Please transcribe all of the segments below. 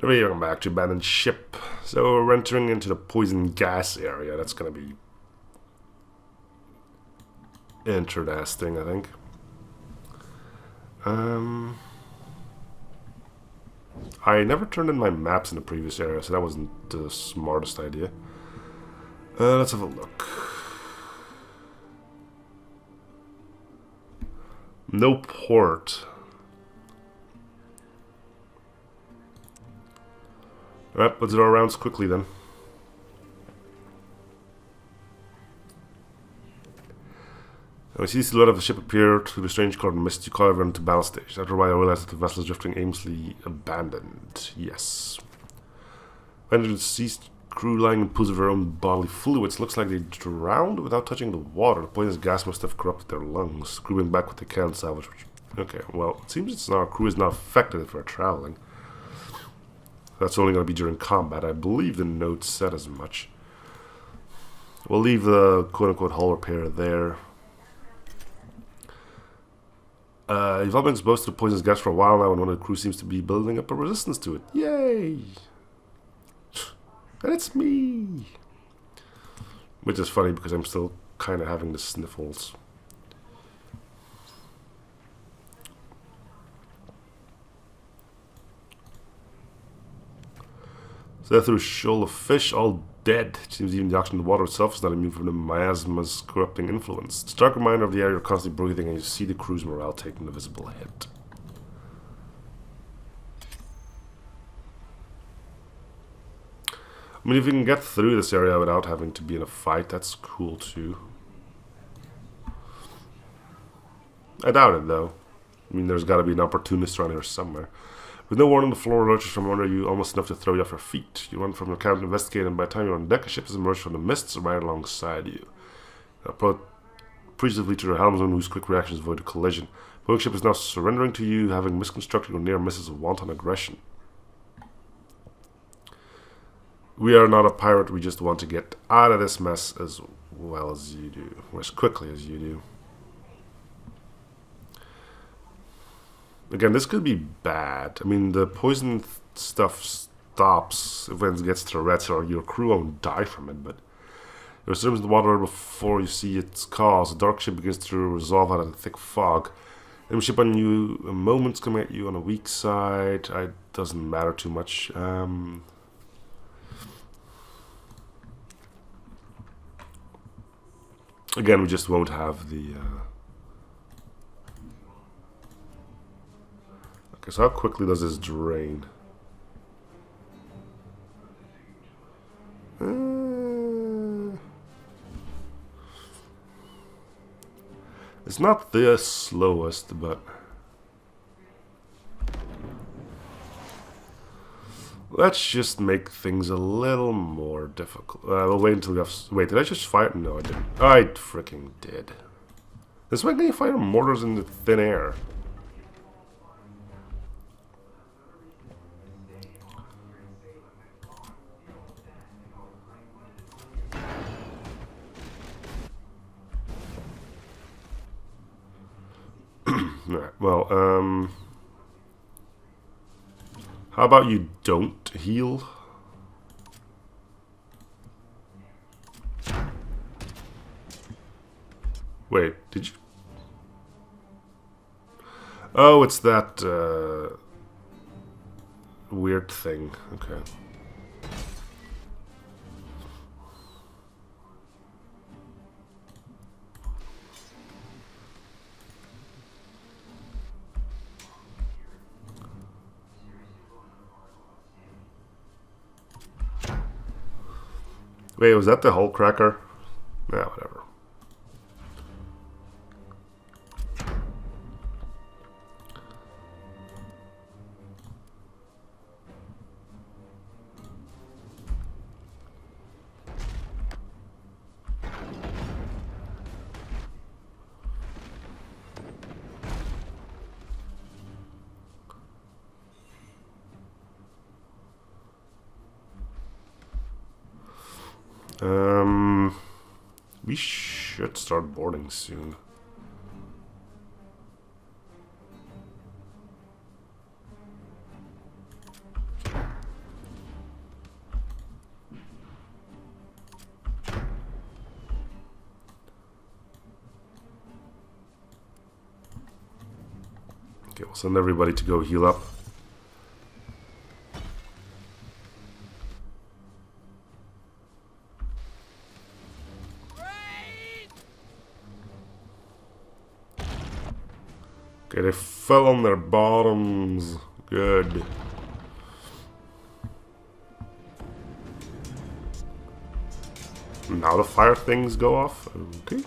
Welcome back to abandoned ship. So we're entering into the poison gas area. That's gonna be interesting, I think. I never turned in my maps in the previous area, so that wasn't the smartest idea. Let's have a look. No port. Alright, let's do our rounds quickly then. I see the silhouette of the ship appear through the strange colored mist. You call everyone to battle stage. After a while, I realize that the vessel is drifting aimlessly abandoned. Yes. When the deceased crew lying in pools of their own bodily fluids, looks like they drowned without touching the water. The poisonous gas must have corrupted their lungs. Crew went back what they can salvage. Okay, well, it seems our crew is not affected if we're traveling. That's only going to be during combat. I believe the note said as much. We'll leave the quote-unquote hull repair there. You've all been exposed to the poisonous gas for a while now, and one of the crew seems to be building up a resistance to it. Yay! And it's me! Which is funny because I'm still kind of having the sniffles. So they're through a shoal of fish, all dead. It seems even the oxygen in the water itself is not immune from the miasma's corrupting influence. It's a stark reminder of the air you're constantly breathing, and you see the crew's morale taking a visible hit. I mean, if you can get through this area without having to be in a fight, that's cool too. I doubt it though. I mean, there's got to be an opportunist around here somewhere. With no warning, the floor lurches from under you, almost enough to throw you off your feet. You run from your cabin to investigate, and by the time you're on deck, a ship has emerged from the mists right alongside you. Appreciatively to your helmsman, whose quick reactions avoid a collision. The boat ship is now surrendering to you, having misconstructed your near misses of wanton aggression. We are not a pirate, we just want to get out of this mess as well as you do, or as quickly as you do. Again, this could be bad. I mean, the poison stuff stops if it gets to Tourette's, or your crew won't die from it, but it resumes the water before you see its cause. The dark ship begins to resolve out of the thick fog. Enemy ship on you, moments come at you on a weak side. It doesn't matter too much. Again, we just won't have the... Okay, so how quickly does this drain? It's not the slowest, but... Let's just make things a little more difficult. We'll wait until we have... Wait, did I just fire? No, I didn't. I freaking did. This way, can you fire mortars in the thin air? Alright, well, how about you don't heal? Wait, did you? Oh, it's that, weird thing. Okay. Wait, was that the hull cracker? Yeah, whatever. We should start boarding soon. we'll send everybody to go heal up. Okay, they fell on their bottoms. Good. Now the fire things go off. Okay.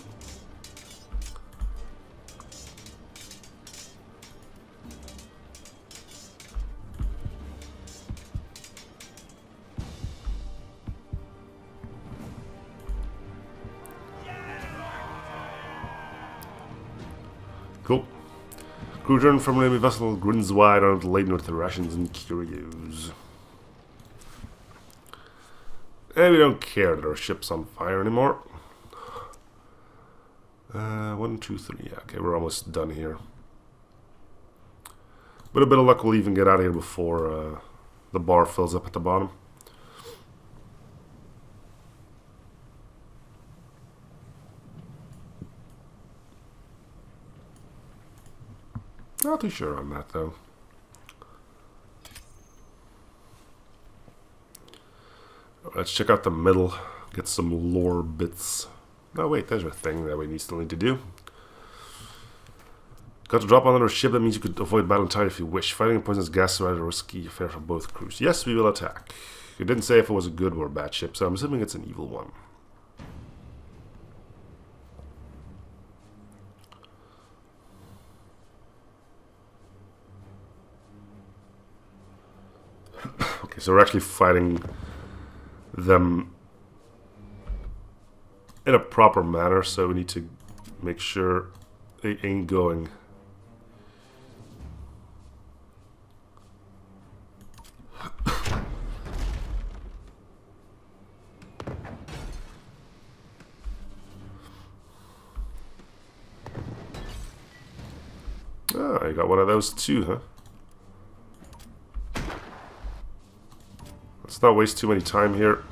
Cool. Crew returned from enemy vessel, grins wide, armed laden with the rations and curios. And we don't care that our ship's on fire anymore. 1, 2, 3. Yeah, okay, we're almost done here. With a bit of luck, we'll even get out of here before the bar fills up at the bottom. Not too sure on that, though. Let's check out the middle, get some lore bits. Oh wait, there's a thing that we still need to do. Got to drop on another ship, that means you could avoid battle entirely if you wish. Fighting a poisonous gas is rather a risky affair for both crews. Yes, we will attack. It didn't say if it was a good or a bad ship, so I'm assuming it's an evil one. Okay, so we're actually fighting them in a proper manner, so we need to make sure they ain't going. Ah, you got one of those too, huh? Let's not waste too many time here.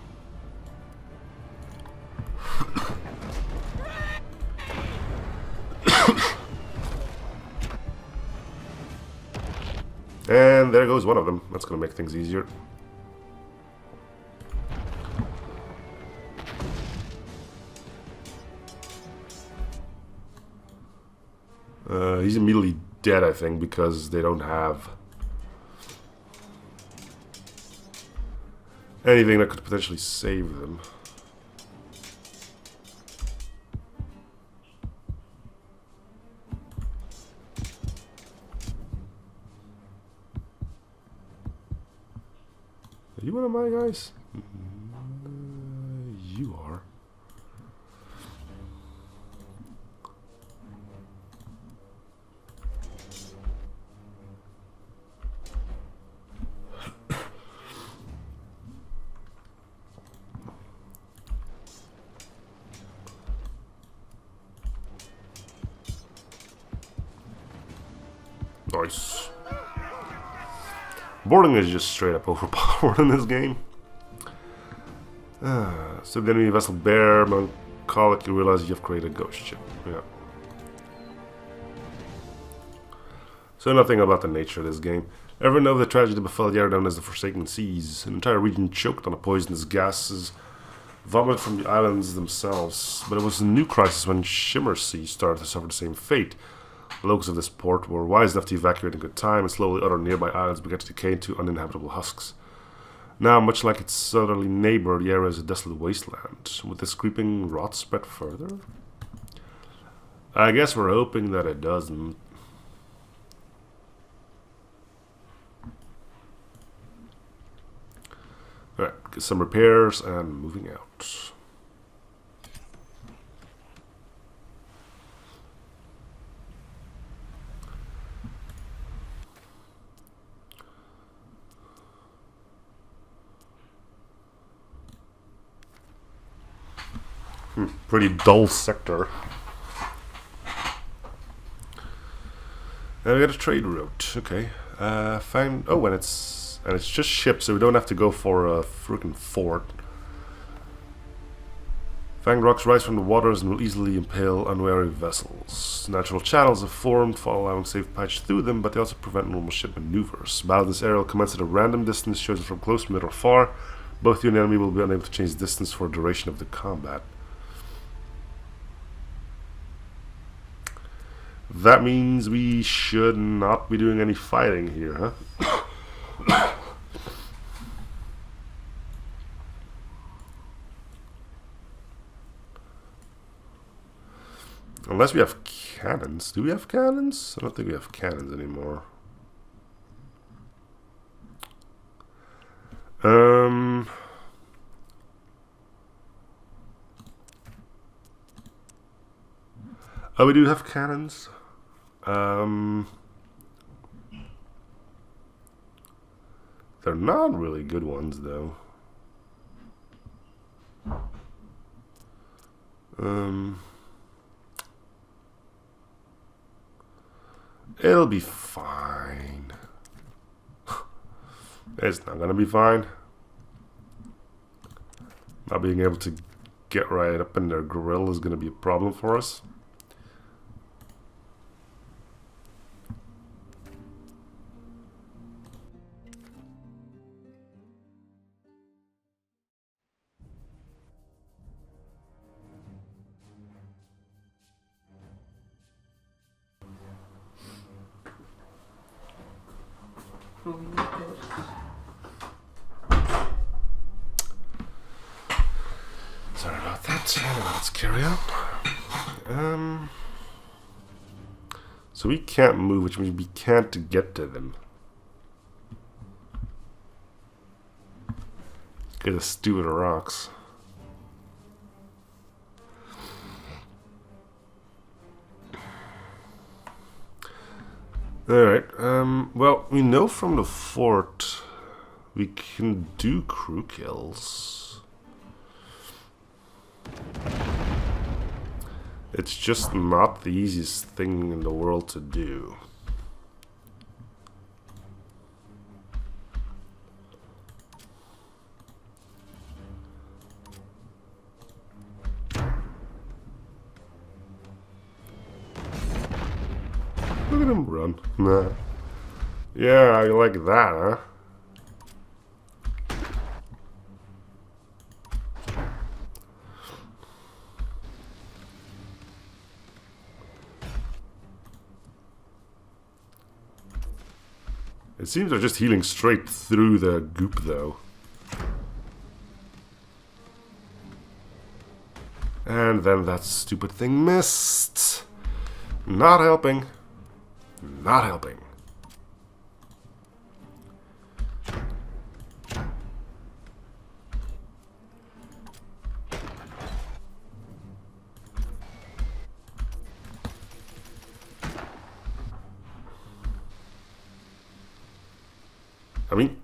And there goes one of them. That's going to make things easier. He's immediately dead, I think, because they don't have anything that could potentially save them. Are you one of my guys? You are. Nice. Boarding is just straight up overpowered in this game. So the enemy vessel bear, melancholic, you realize you've created a ghost ship. Yeah. So nothing about the nature of this game. Ever know the tragedy that befell the area known as the Forsaken Seas? An entire region choked on a poisonous gases vomited from the islands themselves. But it was a new crisis when Shimmer Sea started to suffer the same fate. The locals of this port were wise enough to evacuate in good time, and slowly other nearby islands began to decay into uninhabitable husks. Now, much like its southerly neighbor, the area is a desolate wasteland. Would this creeping rot spread further? I guess we're hoping that it doesn't. Alright, get some repairs and moving out. Pretty dull sector. And we got a trade route. Okay. Fine. Oh, and it's just ships, so we don't have to go for a freaking fort. Fanged rocks rise from the waters and will easily impale unwary vessels. Natural channels have formed, allowing safe passage through them, but they also prevent normal ship maneuvers. Battle in this area will commence at a random distance chosen from close, mid, or far. Both you and the enemy will be unable to change distance for the duration of the combat. That means we should not be doing any fighting here, huh? Unless we have cannons. Do we have cannons? I don't think we have cannons anymore. Oh, we do have cannons. They're not really good ones, though. It'll be fine. It's not gonna be fine. Not being able to get right up in their grill is gonna be a problem for us. Sorry about that. Let's carry on. So we can't move, which means we can't get to them. Get the stupid rocks. Alright, well, we know from the fort we can do crew kills. It's just not the easiest thing in the world to do. Look at him run. Nah. Yeah, you like that, huh? It seems they're just healing straight through the goop, though. And then that stupid thing missed. Not helping. Not helping. I mean,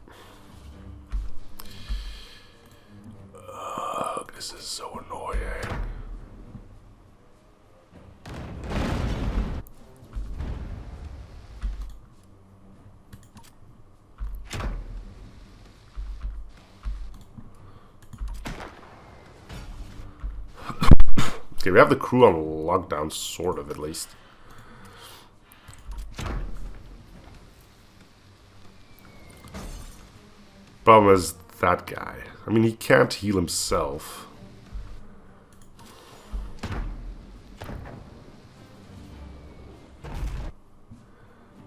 this is so annoying. Okay, we have the crew on lockdown, sort of, at least. Problem is that guy. I mean, he can't heal himself.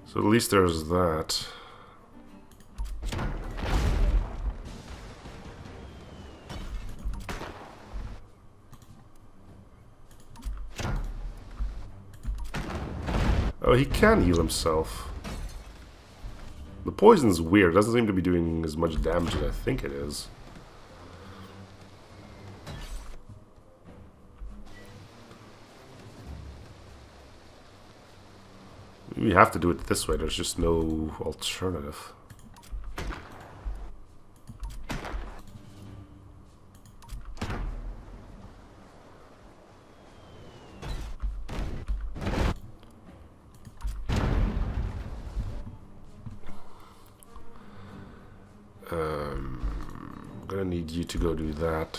So at least there's that. Oh, he can heal himself. The poison's weird. It doesn't seem to be doing as much damage as I think it is. We have to do it this way. There's just no alternative. I'm gonna need you to go do that.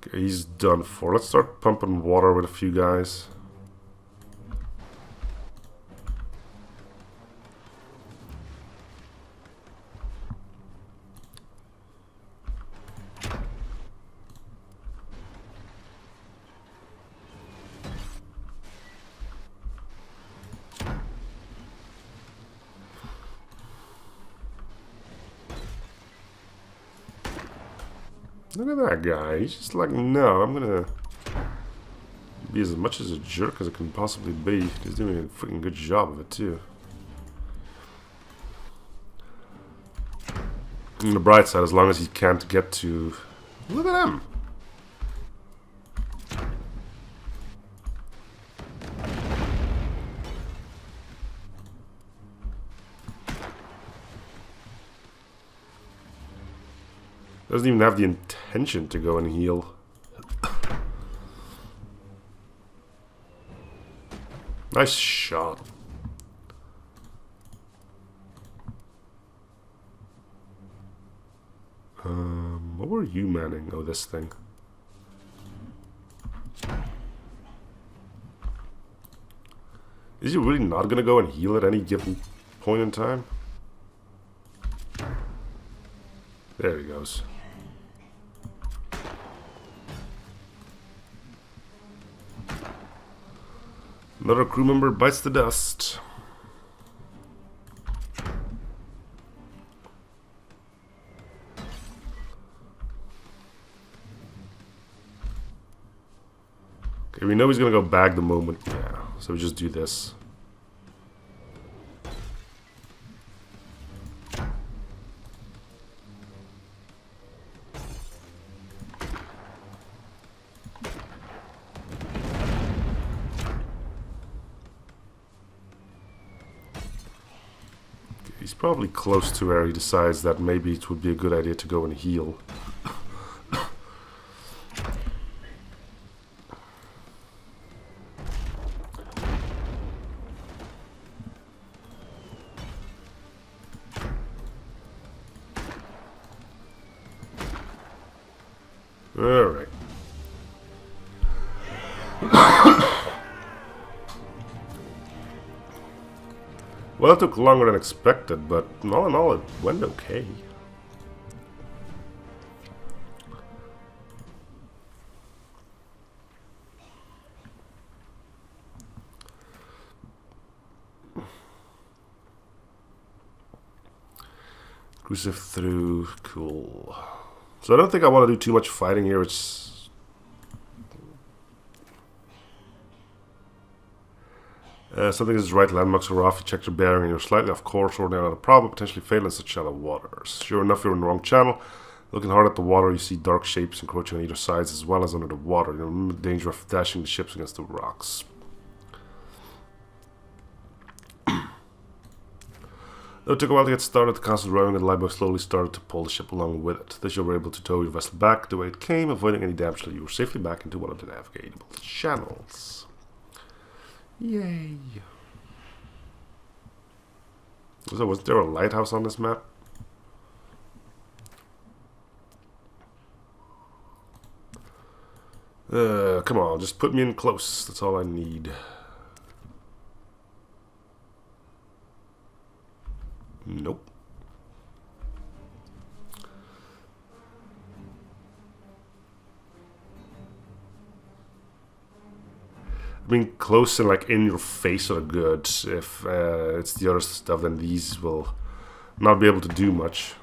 Okay, he's done for. Let's start pumping water with a few guys. Look at that guy. He's just like, no, I'm gonna be as much as a jerk as I can possibly be. He's doing a freaking good job of it, too. On the bright side, as long as he can't get to... Look at him! Doesn't even have the intention to go and heal. Nice shot. What were you manning? Oh, this thing. Is he really not going to go and heal at any given point in time? There he goes. Another crew member bites the dust. Okay, we know he's gonna go bag the moment. Yeah, so we just do this. He's probably close to where he decides that maybe it would be a good idea to go and heal. Alright. Well, it took longer than expected, but all in all, it went okay. Crucive through, cool. So I don't think I want to do too much fighting here. It's something is right, landmarks are off, you check your bearing and you're slightly off course or down on a problem, potentially fail in such shallow waters. Sure enough, you're in the wrong channel. Looking hard at the water, you see dark shapes encroaching on either sides as well as under the water. You're in danger of dashing the ships against the rocks. Though it took a while to get started, the constant rowing and the lifeboat slowly started to pull the ship along with it. Thus you were able to tow your vessel back the way it came, avoiding any damage till you were safely back into one of the navigable channels. Yay! So was there a lighthouse on this map? Come on, just put me in close. That's all I need. Nope. I mean, close and like in your face are good. If it's the other stuff, then these will not be able to do much.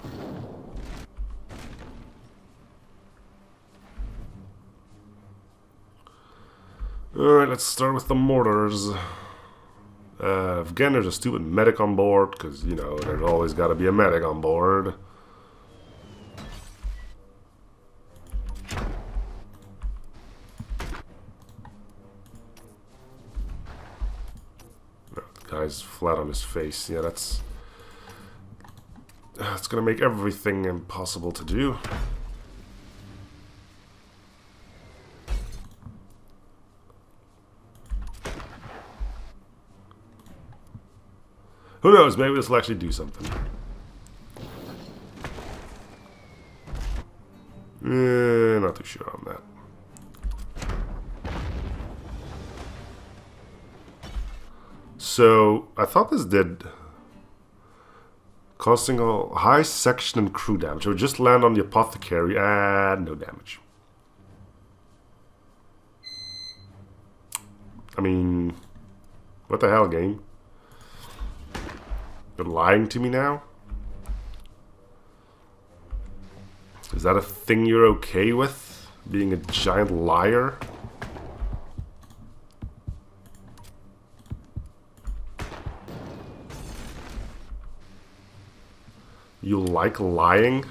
Alright, let's start with the mortars. Again, there's a stupid medic on board, because, you know, there's always got to be a medic on board. Guy's flat on his face. Yeah, that's gonna make everything impossible to do. Who knows? Maybe this will actually do something. Not too sure on that. So I thought this did causing a high section and crew damage. I would just land on the apothecary and no damage. I mean, what the hell, game? You're lying to me now? Is that a thing you're okay with? Being a giant liar? You like lying?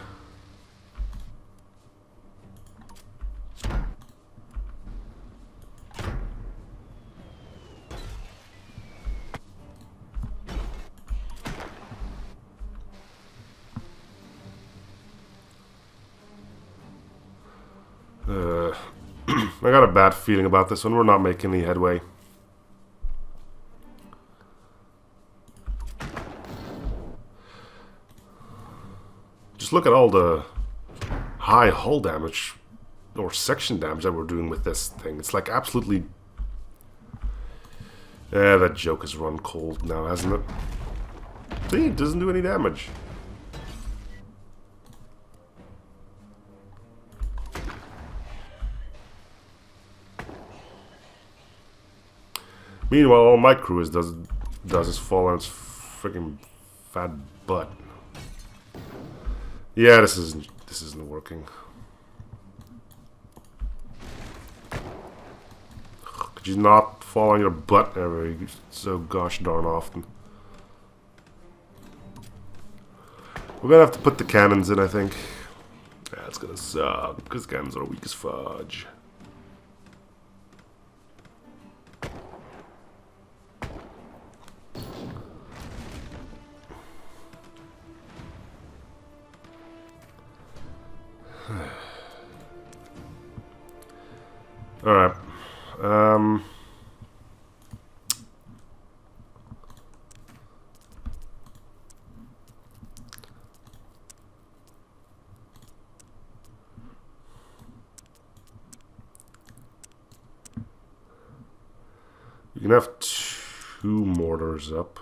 I got a bad feeling about this one. We're not making any headway. Just look at all the high hull damage or section damage that we're doing with this thing. It's like absolutely... Yeah, that joke has run cold now, hasn't it? See, it doesn't do any damage. Meanwhile, all my crew does is fall on its freaking fat butt. Yeah, this isn't working. Could you not fall on your butt every so gosh darn often? We're gonna have to put the cannons in, I think. Yeah, it's gonna suck because cannons are weak as fudge. Alright. You can have 2 mortars up.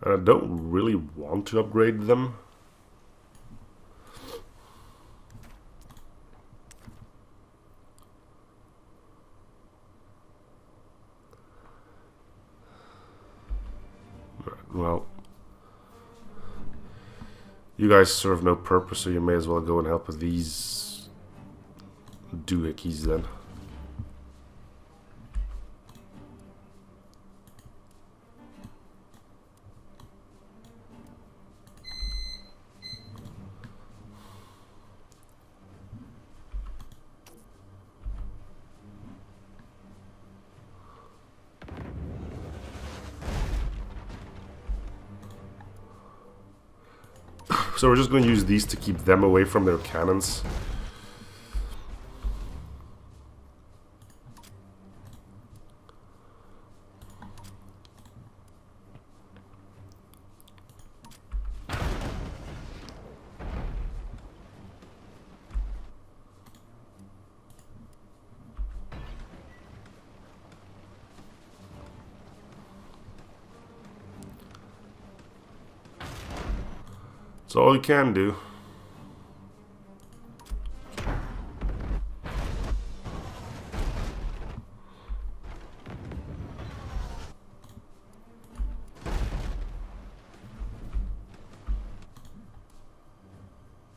I don't really want to upgrade them. Well, you guys serve no purpose, so you may as well go and help with these doohickeys then. So we're just going to use these to keep them away from their cannons. That's all you can do.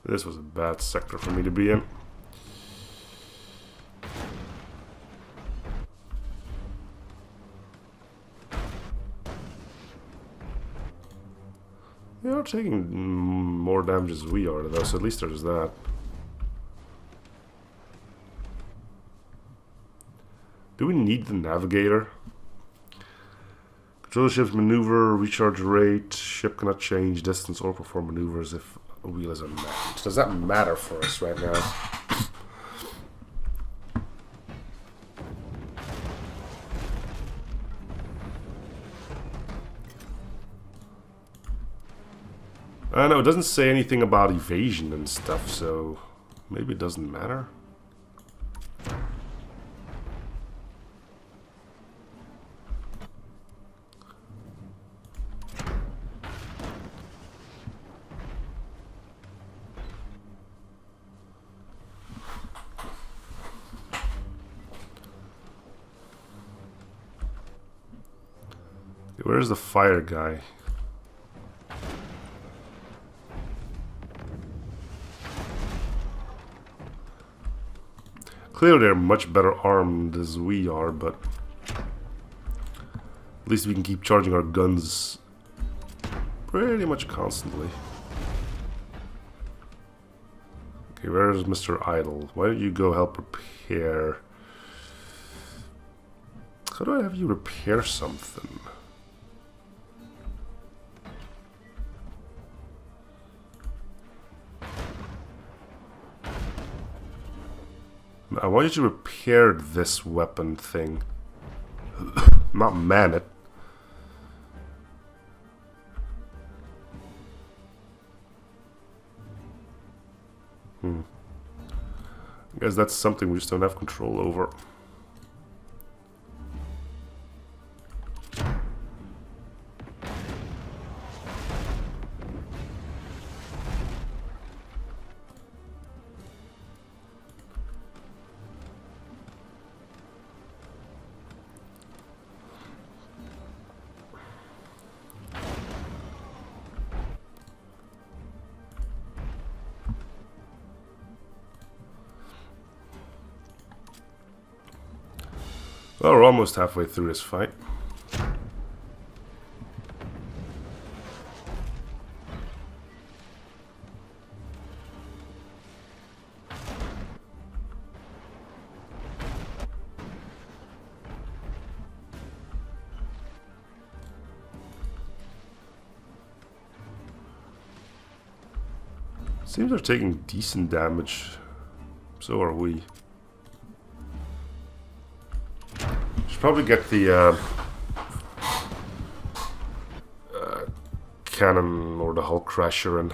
This was a bad sector for me to be in. They are taking more damage as we are, though, so at least there's that. Do we need the navigator? Control the ship's maneuver, recharge rate, ship cannot change distance or perform maneuvers if wheel is unmanned. Does that matter for us right now? I know it doesn't say anything about evasion and stuff, so maybe it doesn't matter. Where's the fire guy? Clearly they're much better armed as we are, but at least we can keep charging our guns pretty much constantly. Okay, where's Mr. Idle? Why don't you go help repair? How do I have you repair something? I want you to repair this weapon thing. Not man it. I guess that's something we just don't have control over. Well, we're almost halfway through this fight. Seems they're taking decent damage. So are we. Probably get the cannon or the hull crasher in.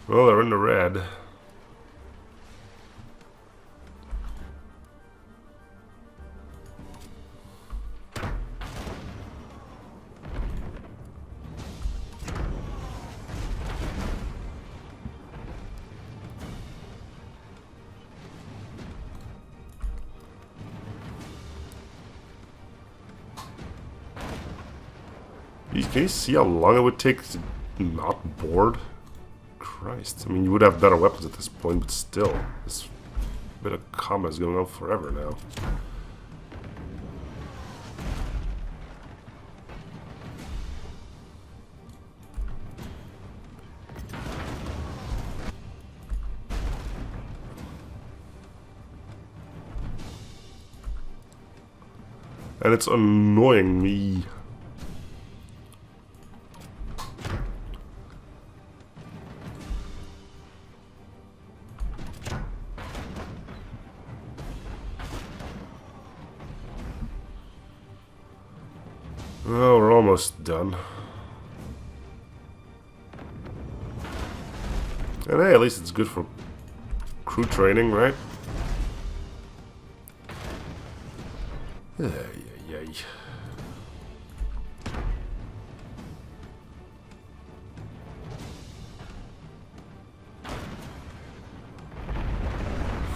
Well, they're in the red. Can you see how long it would take to not board? Christ, I mean, you would have better weapons at this point, but still, this bit of combat is going on forever now. And it's annoying me. Oh, we're almost done. And hey, at least it's good for crew training, right? Yay.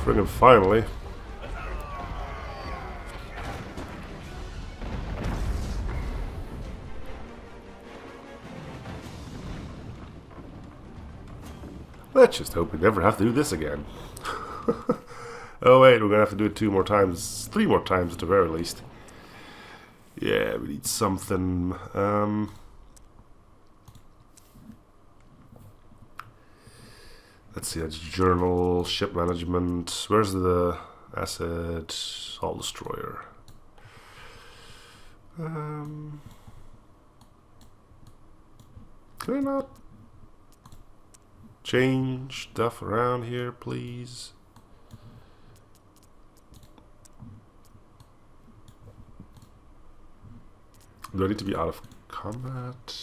Friggin' finally. Let's just hope we never have to do this again. Oh wait, we're gonna have to do it 2 more times, 3 more times at the very least. Yeah, we need something. Let's see, that's journal, ship management. Where's the asset? All destroyer. Can I not change stuff around here, please? Do I need to be out of combat?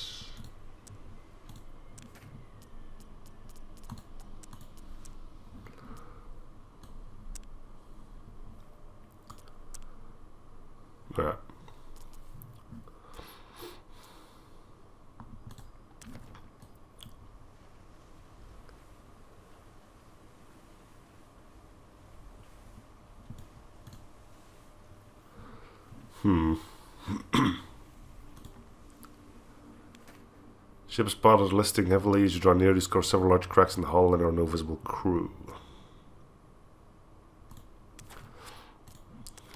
Yeah. Ship spotted listing heavily. As you draw near, you discover several large cracks in the hull and there are no visible crew.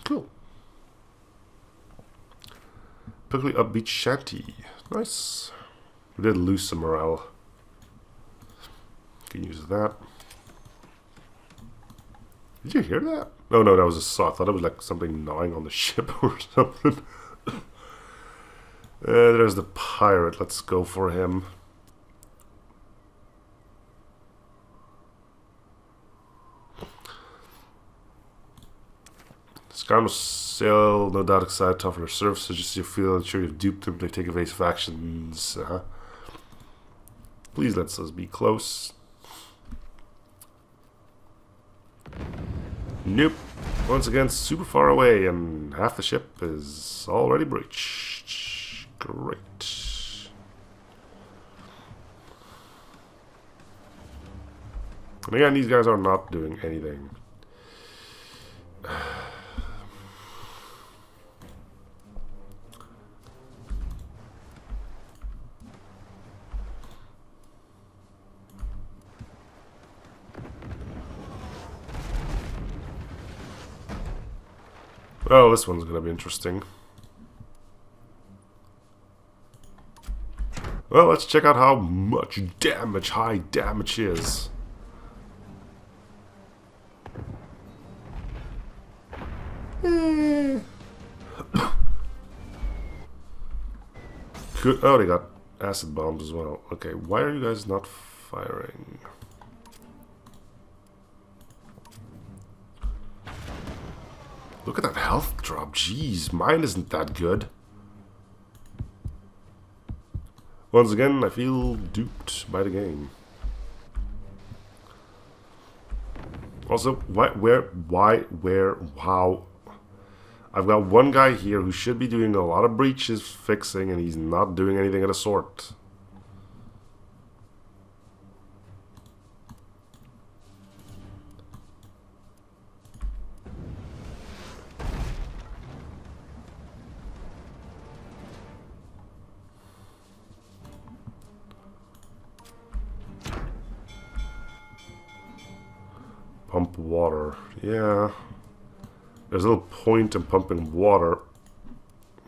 Cool. Quickly upbeat shanty. Nice. We did lose some morale. Can use that. Did you hear that? Oh no, that was a saw. I thought it was like something gnawing on the ship or something. There's the pirate. Let's go for him. Scoundrels sail, no doubt excited to offer their services. Just you feel sure you've duped them. They take evasive actions. Please let us be close. Nope. Once again, super far away, and half the ship is already breached. Great. And again, these guys are not doing anything. Oh, this one's gonna be interesting. Well, let's check out how much damage high damage is. Good. Oh, they got acid bombs as well. Okay, why are you guys not firing? Look at that health drop. Jeez, mine isn't that good. Once again, I feel duped by the game. Also, how? I've got one guy here who should be doing a lot of breaches fixing, and he's not doing anything of the sort. Pump water. Yeah. There's a little point in pumping water.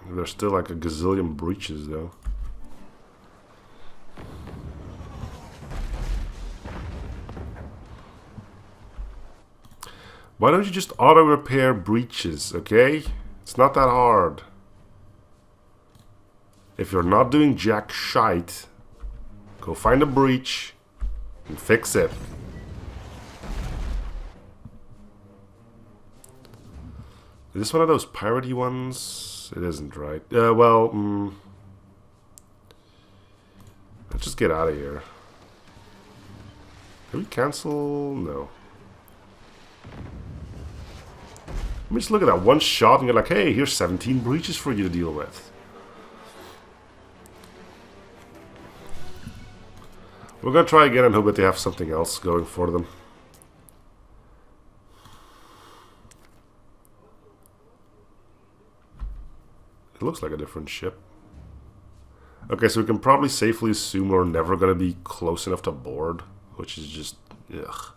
There's still like a gazillion breaches though. Why don't you just auto repair breaches, okay? It's not that hard. If you're not doing jack shite, go find a breach and fix it. Is this one of those piratey ones? It isn't, right? Well, let's just get out of here. Can we cancel? No. Let me just look at that one shot and you're like, hey, here's 17 breaches for you to deal with. We're gonna try again and hope that they have something else going for them. It looks like a different ship. Okay, so we can probably safely assume we're never going to be close enough to board. which is just ugh.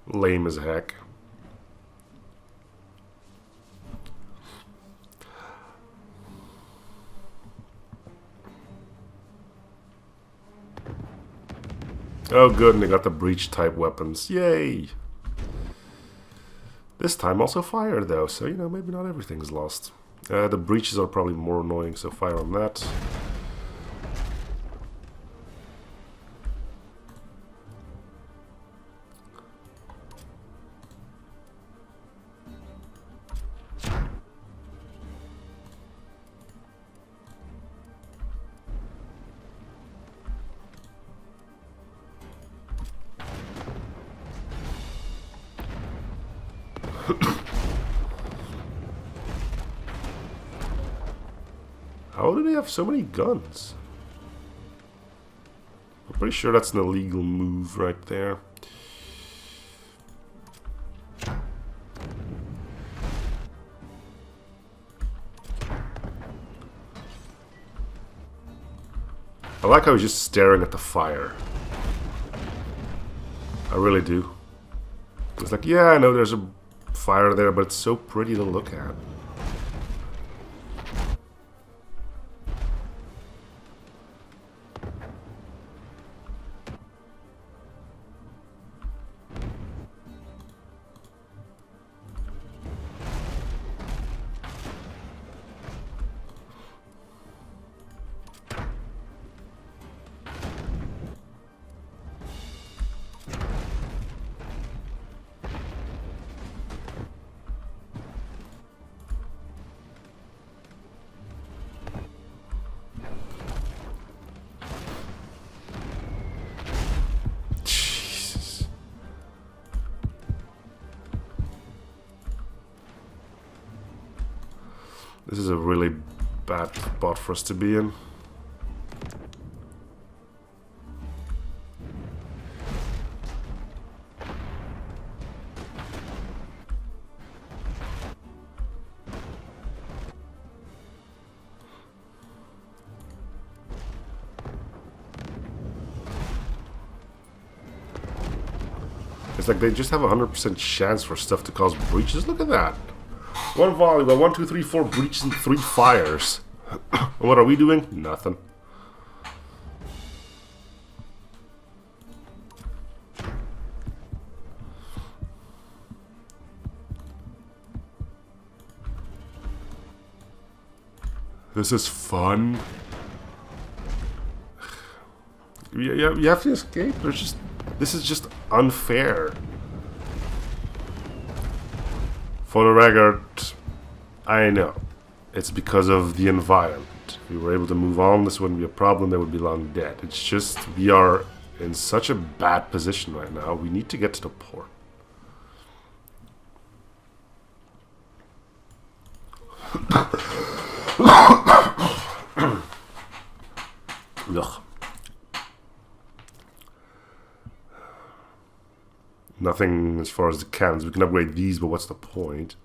Lame as heck. Oh good, and they got the breach type weapons. Yay! This time also fire though, so you know, maybe not everything's lost. The breaches are probably more annoying, so fire on that. How do they have so many guns? I'm pretty sure that's an illegal move right there. I like how he's just staring at the fire. I really do. It's like, yeah, I know there's a fire there, but it's so pretty to look at. This is a really bad spot for us to be in. It's like they just have a 100% chance for stuff to cause breaches. Look at that. One volley, well, 1, 2, 3, 4 breaches and 3 fires. What are we doing? Nothing. This is fun. You have to escape. This is just unfair. For the record, I know. It's because of the environment. If we were able to move on, this wouldn't be a problem. They would be long dead. It's just we are in such a bad position right now. We need to get to the port. Ugh. Nothing as far as the cannons. We can upgrade these, but what's the point?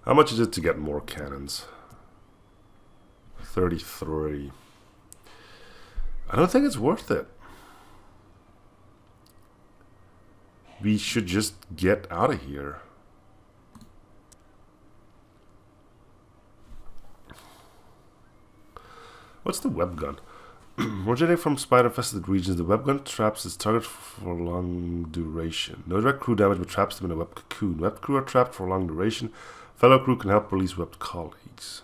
How much is it to get more cannons? 33. I don't think it's worth it. We should just get out of here. What's the web gun? Originating from spider-infested regions, the web gun traps its target for long duration. No direct crew damage, but traps them in a web cocoon. Web crew are trapped for a long duration. Fellow crew can help release webbed colleagues.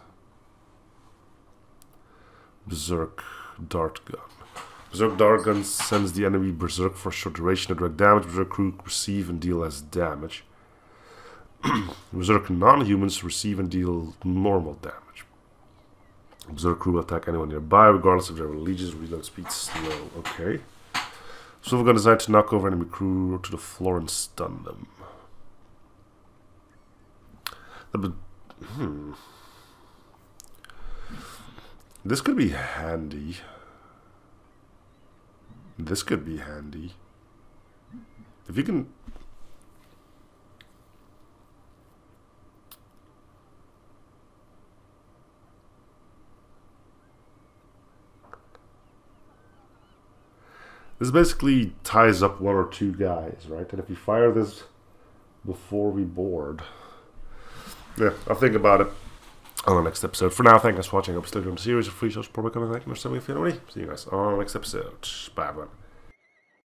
Berserk dart gun. Berserk dart gun sends the enemy berserk for a short duration of direct damage. Berserk crew receive and deal less damage. Berserk non-humans receive and deal normal damage. Berserk crew will attack anyone nearby, regardless of their allegiance. Reload speed slow. Okay. Silver gun designed to knock over enemy crew to the floor and stun them. This could be handy. This could be handy. If you can... This basically ties up one or two guys, right? And if you fire this before we board... Yeah, I'll think about it on the next episode. For now, thank you guys for watching. I'm still doing a series of free shows. Probably going to thank you for me. See you guys on the next episode. Bye, everyone.